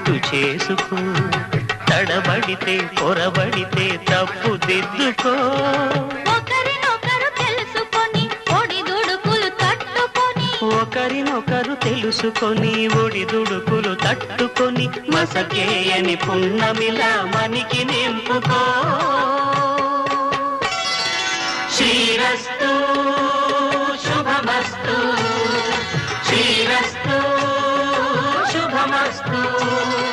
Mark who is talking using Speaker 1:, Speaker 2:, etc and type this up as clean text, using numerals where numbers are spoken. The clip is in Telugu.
Speaker 1: గుర్తు చేసుకో, తడబడితే పొరబడితే తప్పు దిద్దుకో.
Speaker 2: ఒకరినొకరు తెలుసుకొని ఒడిదుడుకులు తట్టుకొని,
Speaker 1: ఒకరినొకరు తెలుసుకొని ఒడిదుడుకులు తట్టుకొని, మసకేయని పున్నమిలా మనికి నింపుకో. శ్రీరస్తు.